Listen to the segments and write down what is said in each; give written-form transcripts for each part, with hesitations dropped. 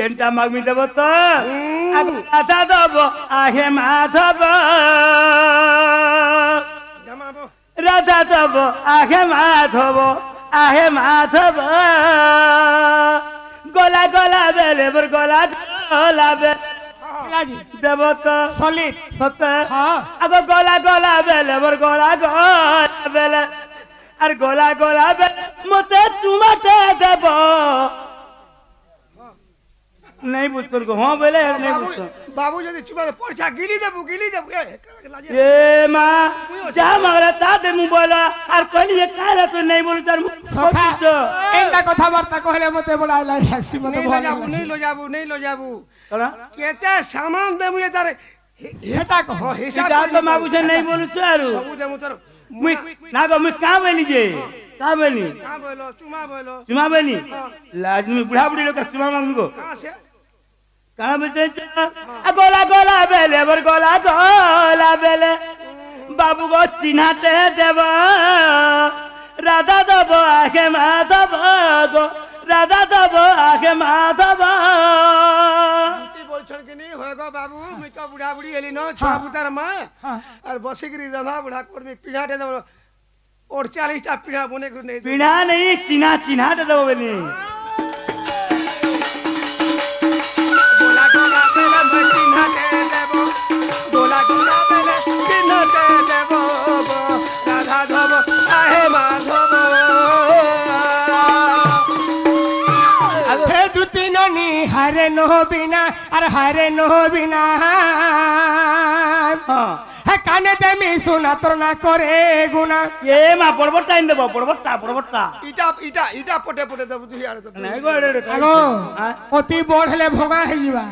যেটা মাগমি দেব তো রাধা দেব আহে মাধব রাধা দেব আহে মাধব আহে মাধব গলা গলা বেলে বর গলা গলা বেলে দেব তো সলিড সত্য আগ গলা গলা বেলে বর গলা গলা বেলে আর গলা গলা বেলে মতে চুমাতে দেব नहीं बुझ को हाँ बोले नहीं बुझ बाबू यदि चुमा पड़छा गिली देबू ए मां जा मगरा ता दे मु बोला और कहली ये काला तो नहीं बोलू तार सखा एंदा कथा वार्ता कहले मते बोलाइला हसी मते नहीं लो जाबू करा केते सामान देबू ये तारे सेटा कह हिसाब तो माबू से नहीं बोलू चारू सब देबू तार मुई ना गो मुई का बोली जे का बोली का बोलो चुमा बोली लाज में बुढ़ा बुढ़ी लोग चुमा मांगू को कहां से कहां बोलते गोला गोला बेले बर गोला गोला बेले बाबू को चिन्हाते देव राधा देव आगे माधव गो राधा देव आगे माधव बोलछन कि नहीं होएगा बाबू मैं तो बुढ़ा बुढ़ी हेली न छुआ पुतार मां और बसिकरी रंधा बुढ़ा कोर में पिढ़ा दे दो और 40 टा पिढ़ा बने को नहीं पिढ़ा नहीं चिन्हा चिन्हा दे दो बनी गोला गोला बेला मैं चिन्हा दे देबो गोला गोला बेला चिन्हा दे देबो राधा धोबो आहे माधव हे दुती ननी हरे नो बिना अरे हरे नो बिना हां हे काने दे मी सुना तोर ना करे गुना ए मा पड़बटा इन देबो पड़बटा इटा पटे पटे देबो तू यार तो नहीं गो रे आगो अति बढ़ले भोगा हे जीवा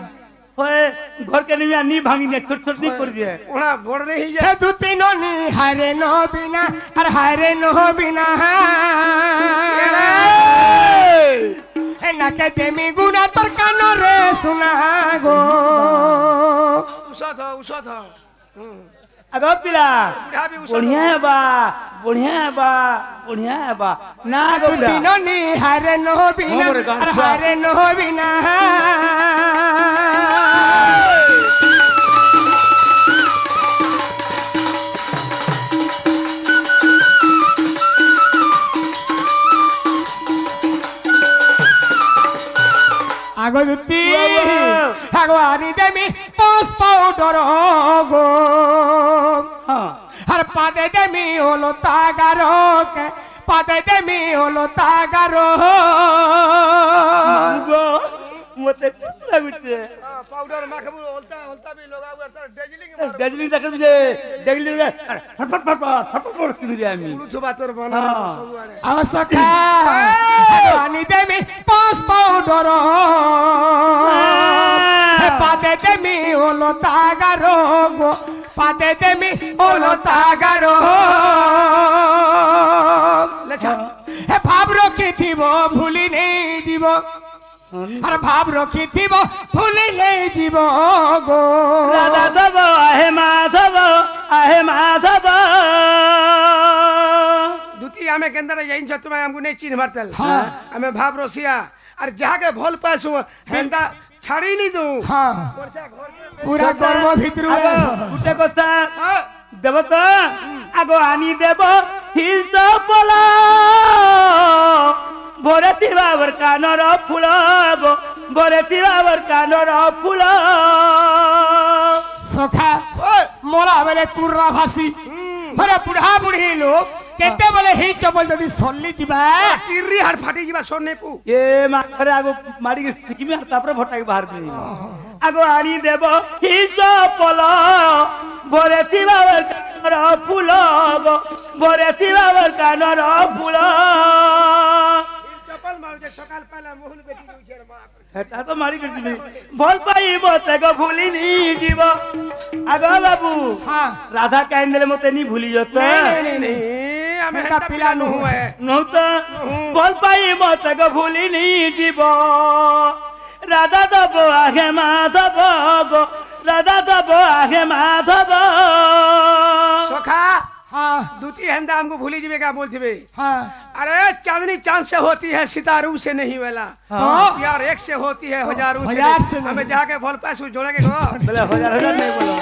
होए घर के निया नी भांगी ने छोट छोट नी कर दिए ओना बोड़ नहीं हे जाए दुती ननी हरे नो बिना अरे हरे नो बिना ए ना के दे मी गुना तोर कानो रे सुना गो उसा था अगो पिला बुढ़ा भी उसा बढ़िया है बा ना गो बुढ़ा ननी हरे नो बिना अरे हरे नो बिना आगो दुती आगो आनी देमी पोस पाउडर गो हां हर पादे देमी ओलो तागारो के पादे देमी ओलो तागारो गो मते लागुचे पाउडर माखबू होलता भी लोग आउ तार डेजलिंग मार डेजली देख तुझे डेजली फटफट सिरी आमी उलुछबा तोर बना सब आरे आवश्यका आगो आनी देमी पोस पाउडर हे पादे देमी ओलो तागारो गो पादे देमी ओलो तागारो लेछा हे भाव रखी थीबो भूली नहीं जीवो अरे भाव रखी थीबो भूली नहीं जीवो गो राधा देव आहे माधव दुती हमें के अंदर यही छ तुम्हें हमको नहीं चिन्ह मारतल हाँ। हमें भाव रोसिया और जाके भोल पासु हेंदा छाड़ी नहीं दू हाँ पूरा कर्म भीतर उठे कथा देव तो आगो आनी देव हिल पला भरे तिबावर कानर फूल भरे तिबावर कानर फूल सखा मोला बेले कुर्रा भासी अरे बुढ़ा बुढ़ी लोग केते बोले ही चबल जदी सल्ली जिबा टिर्री हर फाटी जीवा सोने पू ए मारे आगो मारी के सिकिमी हर तापर भटाई बाहर के आगो आनी देव हिल पल भरे तिबावर कानर फूल भरे तिबावर कानर फूल चपल मार दे सकाल पहला मोहन बेटी उछेर मार हेटा तो मारी कर दिबी भल पाई बसे गो भूली नी जीव आगो बाबू हाँ राधा काइन देले मते नी भूली जतो नहीं हमें हेंदा पिला नु है नौ तो भल पाई मते गो भूली नी जीव राधा दब आगे माधव गो राधा दब आगे माधव सखा हाँ हाँ दूती हंदा हमको भूली जीवे का बोलते हाँ अरे चांदनी चांद से होती है सितारों से नहीं वाला हाँ। यार एक से होती है हजारों हजार से से नहीं। हमें जाके भोल पैसे जोड़ेंगे को बोले हजार हजार नहीं बोलो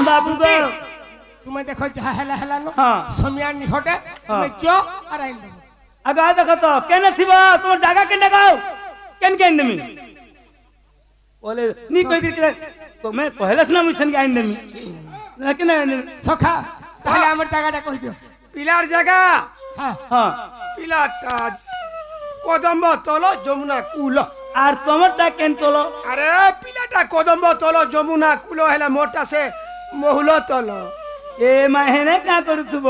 बाबू को तुम्हें देखो जहाँ हेला हेला नो हाँ। समिया निहटे तुम्हें जो और आइन दो आगा देखो तो केने थिबा तुम जागा के लगाओ केन केन दमी बोले नी कोई दिख तो मैं पहले से ना मिशन के आइन दमी लेकिन सखा पहले हमर जगह कह दियो पिलार जगह हाँ हां पिलाटा কদম্ব তল যমুনা কূল আর তোমারটা কেন তোলো আরে পিলাটা কদম্ব তল যমুনা কূল হেলা মোটা সে মহুল তল এ মাহেনে কা করুথব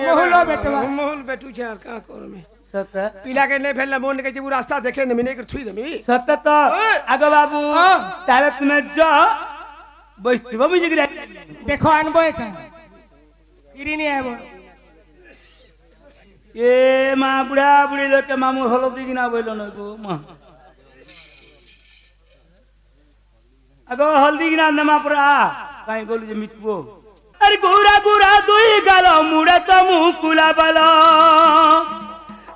মহুল বেটवा মহুল বেটু छे আর কা করমে সত পিলা के ने फेल मोन के जीबू रास्ता देखे न मिने के छुई दमी সত তো আগো বাবু তাহলে তুমি যা বসতিব মুজি গিরা देखो अनबो एक इरी नहीं आबो এ মা বুড়া বুড়ি লোকে মামু হলদি কিনা বইল না গো মা আগো হলদি কিনা নামা পুরা কাই গলু যে মিটবো আরে গোরা গোরা দুই গাল মুড়ে তো মুকুলা বাল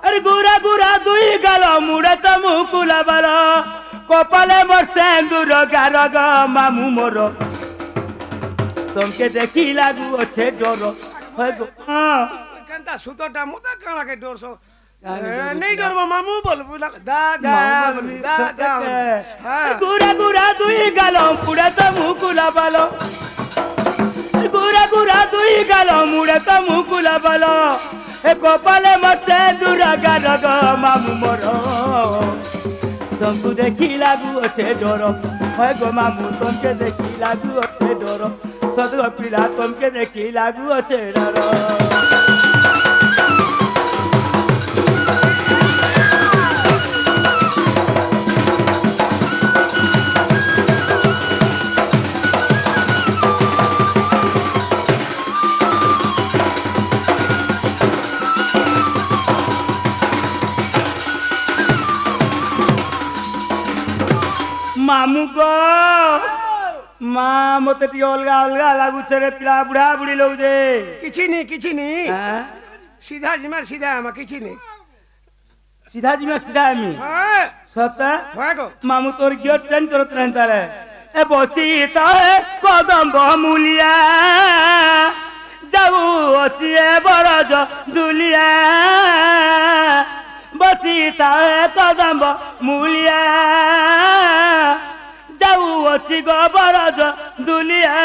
আরে গোরা গোরা দুই গাল মুড়ে তো মুকুলা বাল কপালে মোর সেন্দুর গারগ মামু মোর তোমকে দেখি লাগু আছে ডর হয় গো कंता सुतोटा मुता काना के डोरसो नहीं डरबो मामू बोल दादा दादा हां गुरा गुरा दुई गालो पुड़ा त मुकुला बालो गुरा गुरा दुई गालो मुड़ा त मुकुला बालो ए कपाले मसे दुरा गारग मामू मोर तुमको देखी लागू আছে ডর হয় গো মামু तुमके देखी लागू আছে ডর সদর পিলা तुमके देखी लागू আছে ডর মামু গো মা মতে টি অলগা অলগা লাগুছে রে পিলা বুড়া বুড়ি লউ যে किछि नहीं হ্যাঁ सीधा जिमार सीधा हम किछि नहीं সিধা জিমা সিধা আমি हां সতা होगो মামু তোর গিয়ে ট্রেন করত রেন তারে এ বসি তাহে কদম্ব মুলিয়া যাও অছি এ বরজ দুলিয়া বসি তাহে কদম্ব মুলিয়া যাও অছি গো বরজ দুলিয়া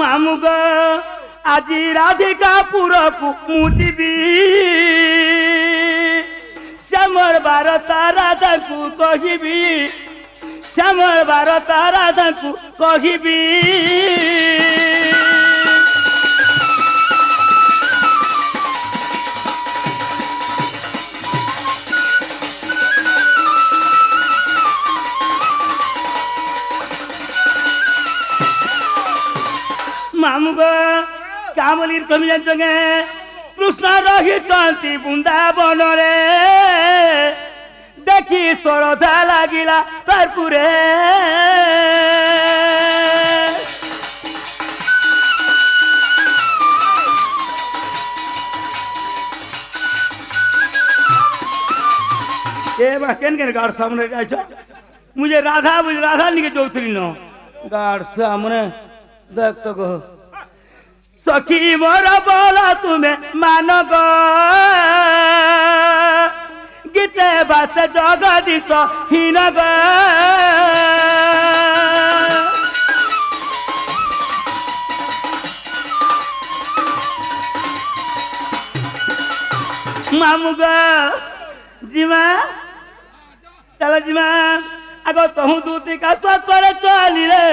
মামু গো আজি রাধিকা পুরকু মুজিবি শ্যামর বারতা রাধাকু কহিবি শ্যামর বারতা রাধাকু কহিবি মামু গো কামলির তুমি জানছগে কৃষ্ণ রহিতন্তি বৃন্দাবনরে দেখি সরধা লাগিলা তারপুরে ए बा केन केन गाड़ सामने जाइछ मुझे राधा निके जोथली न गाड़ सामने देख तो गो सखी मोर बोला तुम्हें मानो गो गीते बास जगदीश हीन गो मामू गो जीमा चलो जीमा आगो तहु दूती का स्वाद करे चली रे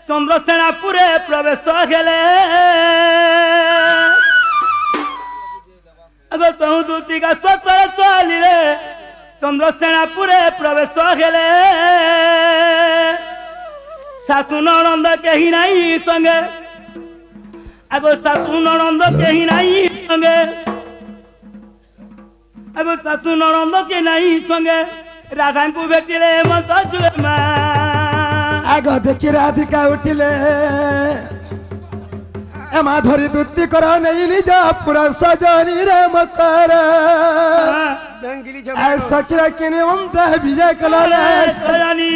চন্দ্রসেনাপুরে প্রবেশ গেলে আগো তহু দুতিকা সতরে চলিলে চন্দ্রসেনাপুরে প্রবেশ গেলে শাশু ননন্দ কেহি নাই সঙ্গে আগো শাশু ননন্দ কেহি নাই সঙ্গে আগো শাশু ননন্দ কে নাই সঙ্গে রাধাଙ୍କୁ ভেটিলে মত জুলে মা আগ দেখি রাধিকা উঠিলে এমা ধরি দুতি কর নেই নিজ পুরা সজনী রে মকর ডঙ্গিলি সচরা কিনে অন্ত বিজয় কললে সজনী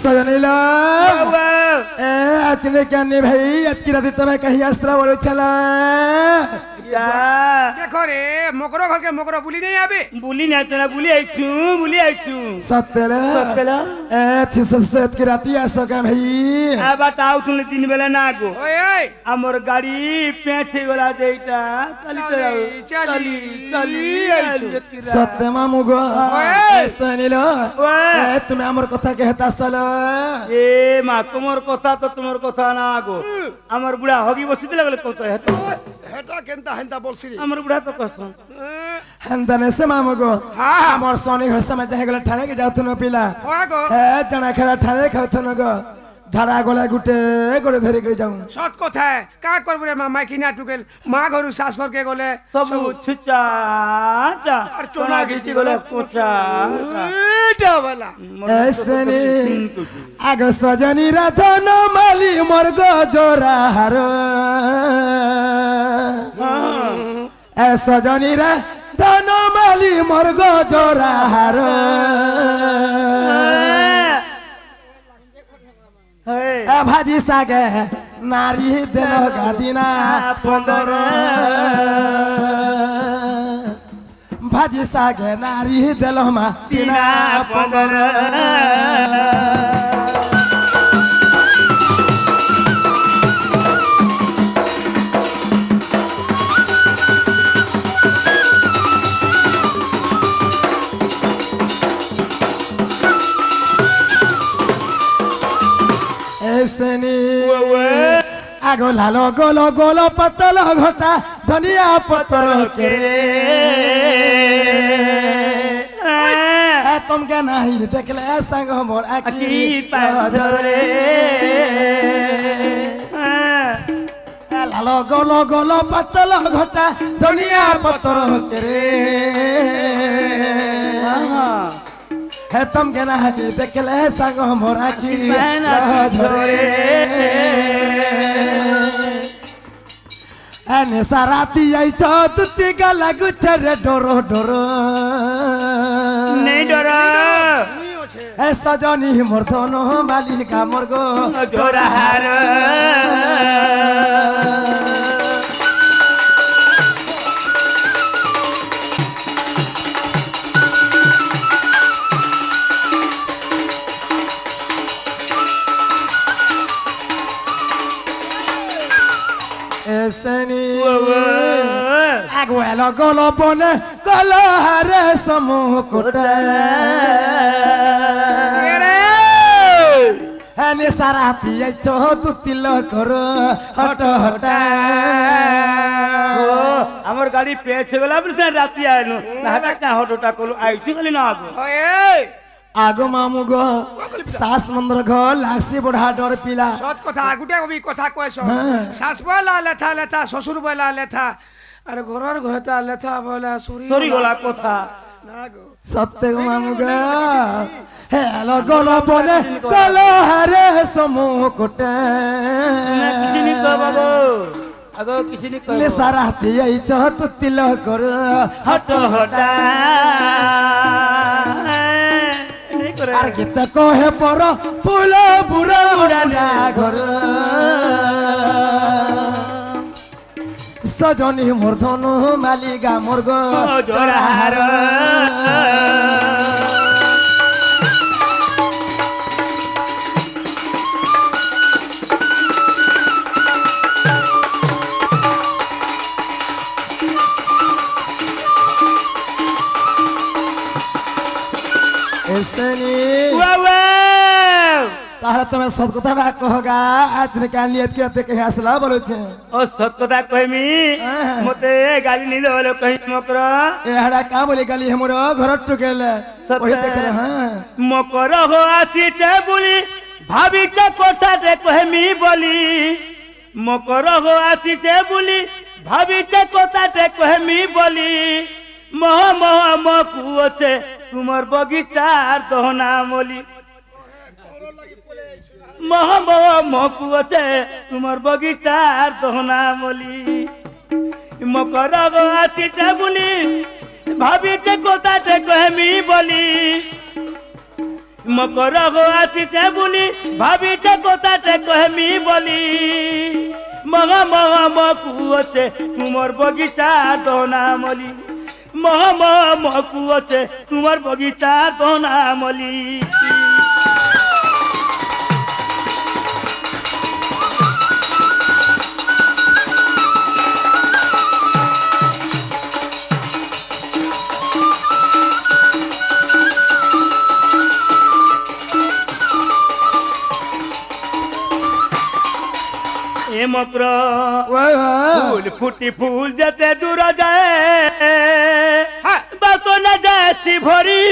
सजनीला ए अचले क्या नहीं भाई अतकी रात तुम्हें कहीं अस्त्र बोले चला দেখো রে মকর ঘরকে মকর বুলি নেই আবে বুলি নাইতো না বুলি আইছু सत्यला সত্যলা ए थी सत की रात ऐसा क्या भाई বাটাও তুমি দিন বেলা না গো ওই ওই আমার গাড়ি পেঁচে গলা দেইটা চলি চলাও চলি, চলি আইছু। सत्य मामू गो ओए। सजनीला ओए। ए तुम्हें अमर कथा कहता साला এ মা তোমার কথা তো তোমার কথা না গো আমার বুড়া হগি বসিতে লাগলে কত হেতো হেটা কেনতা হেনতা বলছি রে আমার বুড়া তো কষ্ট हंदने से मामू गो हाँ। अमर सोनी घर समय जाए गला ठाणे के जाओ तुम पिला ও গো ए जना खेला ठाणे खाओ तुम गो झाड़ा गोला गुटे गोड़े धरी कर जाऊं সৎ কথা কা করব রে মা মাইকি না টুকেল মা ঘরু শাস করকে গলে সবু ছুচাটা আর চোনা চোনা গিটি গিটি গলে গলে কোচা এটা বলা ऐसे आग सजनी राधन माली मोर गो जोरा हार ए सजनी राधन माली मोर गो जोरा हार ए भाजी सागे नारी दिल गादिना पंदर भाजी सागे नारी दिल मा दिना पंदर ऐसनी आगो लालो गोलो गोलो पतलो घोटा धनिया पत्थर के ए तुम क्या नहीं देखले संग मोर आखी पाजरे ए लालो गोलो गोलो पतलो घोटा धनिया पत्थर के है तुम क्या नहीं देखले संग मोर आखी पाजरे एने साराती आई तो तुती गला गुचरे डोरो डोरो नहीं डरो ए सजनी मोर धनो मालिका मोर गो जोरा हार ऐसनी आगुएलो गोलो बने गोलो हरे समूह कोटे एने साराती आई तो तुती लो करो हट हटा আমার গাড়ি পেয়েছে গেলা বলতে রাতি আইনো না হাটা কা হটোটা কলো আইছি গলি না আগো ওই आगो मामू गो सास मंदर गो लासी बुढ़ा डर पिला সৎ কথা আগুটা কবি কথা কইছ শাস বলা লেথা লেথা শ্বশুর বলা লেথা আর ঘরের ঘটা লেথা বলা সুরি সরি গলা কথা না গো सत्य गो मामू गो हेलो गोलो बने गोलो हरे समूह कोटे কিছু নি কো বাবু আগো কিছু নি কো ले साराती आई तो तुती लो करो हट हटा नहीं করে আর গীত কহে পর ফুল বুড়া বুড়া ঘর সজনী মোর ধনু মালিকা মোর গো জোরা হার তাহলে তুমি সত কথাটা কহগা আজ তুমি কান লিয়ে কে কে আসলা বলছে ও সত কথা কইমি মতে গালি নিলে হলো কহি মকর এ হাড়া কা বলি গালি हमर घर टुकेले ওই দেখ হ্যাঁ মকর হো আসিছে বলি ভাবিছে কোঠাতে কহিমি বলি মকর হো আসিছে বলি ভাবিছে কোঠাতে কহিমি বলি মহ মহ মকুছে তোমার বগিচার দহনা মলি মহ মহ মকুছে তোমার বগিচার দহনা মলি মকর হো আসিছে বলি ভাবিছে কোথাতে কহিমি বলি মকর হো আসিছে বলি ভাবিছে কোথাতে কহিমি বলি মহ মহ মকুছে তোমার বগিচার দহনা মলি মহ মহ মকুছে তোমার বগিচার দহনা মলি মকর ফুল ফুটি ফুল যেতে দূর যায় বাতো না যায় ভরি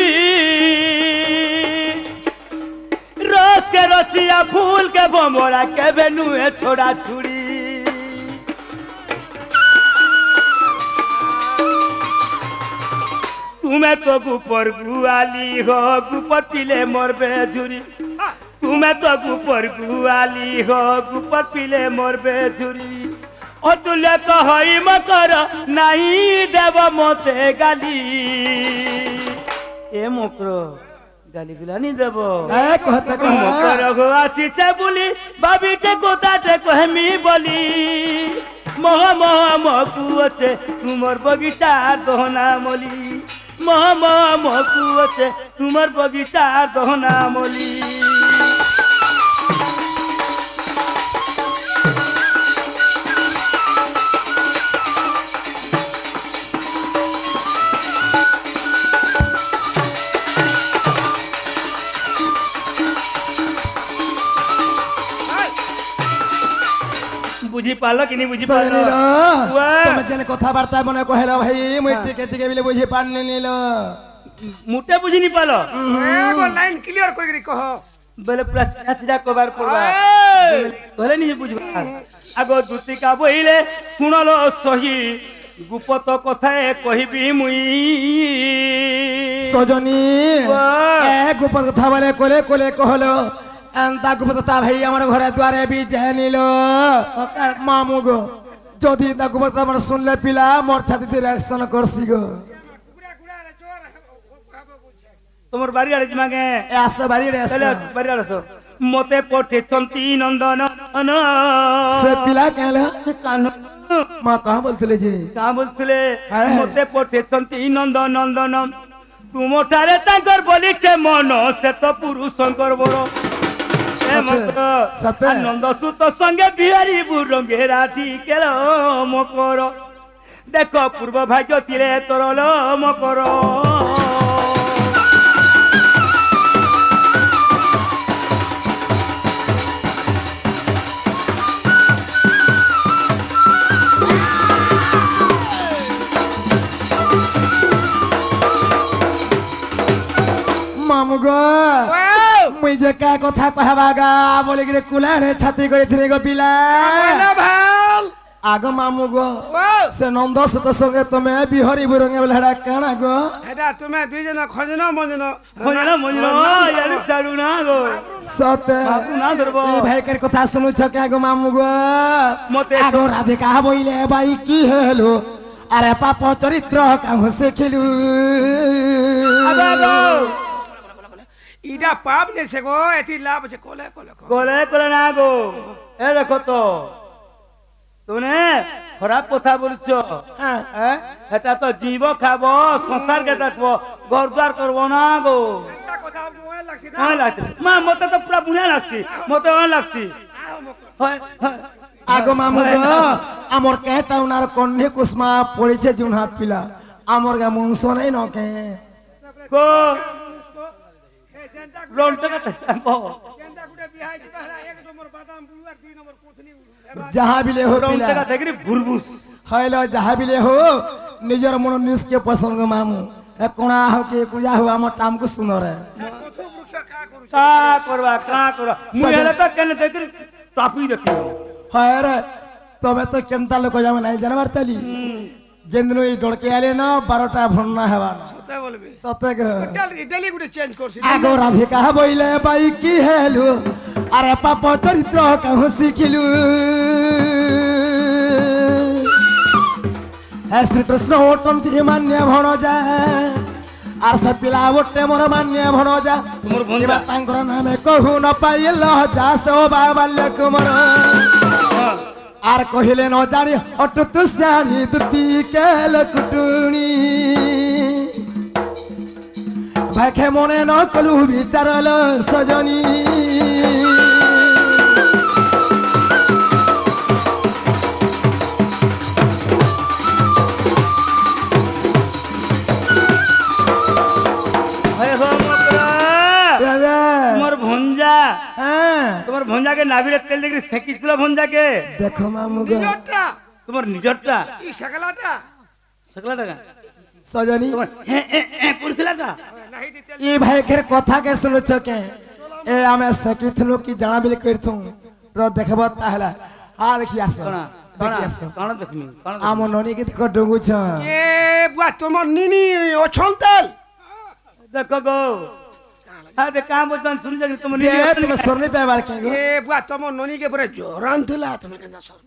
রস কে রসিয়া ফুল কে বোমরা কে বেনুয়ে ছোড়া ছুড়ি তুমি তো গুপর গুয়ালি হো গুপর পিলে মরবে ঝুরি তুমি তো গুপর গুয়ালি হো গুপর পিলে মরবে ঝুরি অতুলে কহই মকর নাই দেব মতে গালি এ মকর গালি গুলানি দেব মকর গো আসিছে বলি ভাবিছে কোথাতে কহিমি বলি মহ মহ মকুছে তোমার বগিচার দহনা মলি মহ মহ মকুছে তোমার বগিচার দহনা মলি বুঝি পারলো কি নি বুঝি পারলো তুমি যেন কথাবার্তা মনে কহেলা ভাই মুই টিকে টিকে বলে বুঝি পারনি নিল মুটে বুঝি নি পারলো এগো লাইন ক্লিয়ার করি কহ বলে প্লাস সিধা কবার পড়বা বলে নি বুঝবা আগো দুতিকা বইলে শুনলো সহি গুপত কথায় কহিবি মুই সজনী এ গুপত কথা বলে কোলে কোলে কহলো এন্তা গুপত তা ভাই আমার ঘরে দুয়ারে বিজে নিল মামু গো যদি তা গুপত আমার শুনলে পিলা মোর ছাতিতে রিঅ্যাকশন করছি গো তোমার বাড়ি আড়ে মাগে এ আসে বাড়ি রে আসে বাড়ি আড়ে মতে পঠেছন্তি নন্দন সে পিলা কেলা কান মা কাহ বলতলে যে কা বলছিলে মতে পঠেছন্তি নন্দন নন্দন তুমঠারে তাঙ্কর বলিছে মন সে তো পুরুষঙ্কর বড় নন্দ সুত সঙ্গে বিহারি বুরঙ্গে রাধি কেল মকর দেখ পূর্ব ভাগ্য ଥିଲେ তরল মকর মামু গো মুই যে কা কথা কহবা গা বলি গরে কুলারে ছাতি করে থিরে গো পিলা ভাল আগ মামু গো সে নন্দ সুত সঙ্গে তুমি বিহরি বুরঙ্গে বলে হেডা কানা গো এটা তুমি দুইজন খঞ্জন মঞ্জন মঞ্জন ইয়ারি চালু না গো সতে না ধরব এই ভাইকের কথা শুনুছ কে গো মামু গো মতে আগো রাধিকা বইলে ভাই কি হলো আরে পাপ চরিত্র কাহ শিখিলু ইডা পাপ নেছে গো এটি লাভ আছে কোলে কোলে কোলে কোলে না গো এ দেখো তো তুমি খারাপ কথা বলছো হ্যাঁ এটা তো জীব খাব সংসার কে দেখবো ঘর দ্বার করবো না গো কথা মোয় লাগছে হয় লাগছে মা মতে তো পুরা বুঝা লাগছি মতে হয় লাগছি হয় আগো মামু গো আমর কেটা উনার কন্যে কুসমা পড়িছে জুনহা পিলা আমর গা মুংস নাই নকে কো রন্টা কথা হাই পহলা এক নম্বর বাদাম বুলু আর দুই নম্বর কোথনি এবার যাহা বিলে হো রং পিলা জায়গা থেকে বুরবুস হইল যাহা বিলে হো নিজের মন নিজকে পছন্দ মামু এ কোণা হো কি পূজা হো আমার টামকু শুনরে কত বৃক্ষ কা করু কা করবা মুই হেলে তো কেন দেখি টাপি দেখি হয় রে তবে তো কেনতা লোক যাবে নাই জানবার তালি যেদিন ওই ডড়কে আলে না 12টা ভন্না হেবার সতে বলবি সতে গে ডেলি গুটে চেঞ্জ করছি আগো রাধিকা বইলে বাই কি হেলু আরে পাপ চরিত্র কাহু শিখিলু হে শ্রীকৃষ্ণ ওটন্তি মান্য ভণজা আর সে পিলা ওটে মোর মান্য ভণজা তোমার ভঞ্জা। এবার তাঙ্কর নামে কহু ন পাইল যা সো বাবাল্য কুমার আর কহিলে ন জানি অটুত জানি তুতি কেল কুটুনি ভাইখে মনে ন কলু বিচারল সজনী হয়ে হো মকরা তোমার ভঞ্জা হ্যাঁ তোমার ভঞ্জাকে নাভিরে তেল দেখি সেকিছিল ভঞ্জাকে দেখো মামু গো নিজরটা তোমার নিজরটা এই সেকালাটা সকলা টাকা সজনী তোমার পড়ছিলাটা নাহি দিতে ই ভাইখের কথা কে শুনছ কে এ আমি সেকিথলু কি জানাবিল কইরথু র দেখব তাহলে আ দেখি আস কোনা দেখি আস কোনা দেখমি কোনা আম ননি কে দেখো ডঙ্গুছ এ বুয়া তোমার নিনি অছন্তাল দেখো গো হ্যাঁ দেখ কাম বলতাম শুনি যাক তোমার যে তুমি সরনি পাইবার কে গো এ বুয়া তোমার ননিকে পরে জোরান থলা তুমি কেন সর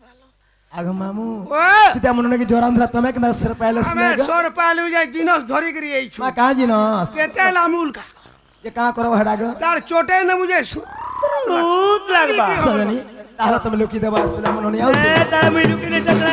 আগো মামু ও তুই তেমন ননি কি জোরান্দ্রা তুমি কেন সর পাইলো আমি স্নেগ সর পালু যাই দিনস ধরি করি এইছু মা কাজি নস কেতে লামুল কা যে কা করব হেডা গো তার চোটে না বুঝে দুধ লাগবা সজনী তাহলে তুমি লুকি দেবা আসলে মন ননি আউছো তারা মিঠু কিনে চাচা